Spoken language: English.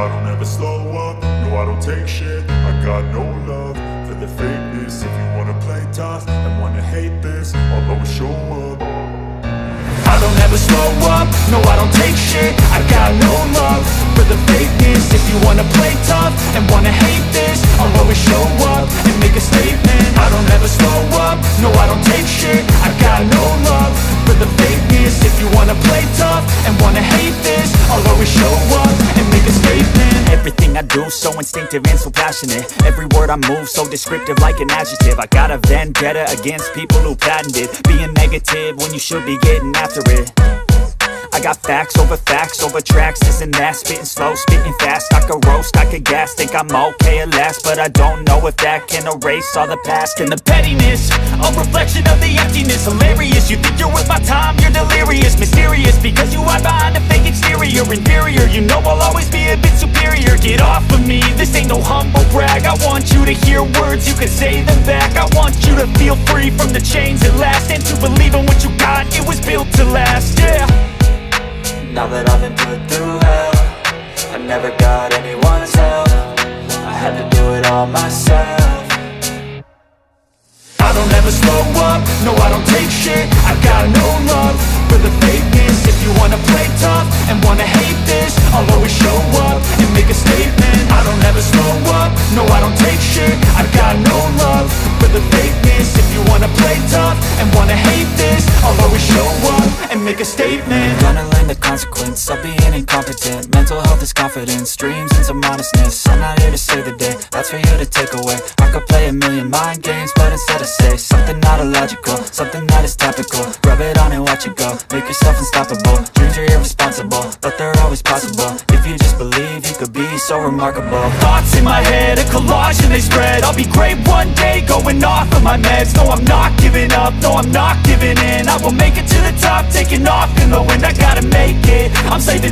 I don't ever slow up, no I don't take shit. I got no love for the fakeness. If you wanna play tough and wanna hate this, I'll always show up. I don't ever slow up, no I don't take shit. I got no love for the fakeness. If you wanna play tough and wanna hate this, I'll always show up and make a statement. I don't ever slow up, no I don't take shit. I got no love for the fakeness. If you wanna play tough and wanna hate this, I'll always show up and make a statement. Everything I do so instinctive and so passionate. Every word I move so descriptive like an adjective. I got a vendetta against people who patented being negative when you should be getting after it. I got facts over tracks, this and that. Spitting slow, spitting fast, I could roast, I could gas. Think I'm okay at last, but I don't know if that can erase all the past. And the pettiness, a reflection of the emptiness. Hilarious, you think you're worth my time, you're delirious. Mysterious, because you hide behind a fake exterior. Inferior, you know I'll always be a bit superior. Get off of me, this ain't no humble brag. I want you to hear words, you can say them back. I want you to feel free from the chains at last, and to believe in what you got, it was built to last, yeah. Now that I've been put through hell, I never got anyone's help. I had to do it all myself. I don't ever slow up, no I don't take shit. I got no love for the fakeness. If you wanna play tough and wanna hate this, I'll always show up and make a statement. I don't ever slow up, no I don't take shit. I got no love for the fakeness. If you wanna play tough and wanna hate this, I'll always show up and make a statement. Gonna learn the consequence of being incompetent. Mental health is confidence, dreams and some honestness. I'm not here to save the day, that's for you to take away. I could play a million mind games, but instead I say something not illogical, something that is topical. Rub it on and watch it go, make yourself unstoppable. Dreams are irresponsible, but they're always possible. If you just believe, you could be so remarkable. Thoughts in my head, a collage and they spread. I'll be great one day, going off of my meds. No, I'm not giving up, no, I'm not giving in. I will make it to the top, taking off in the wind. I gotta make it, I'm saving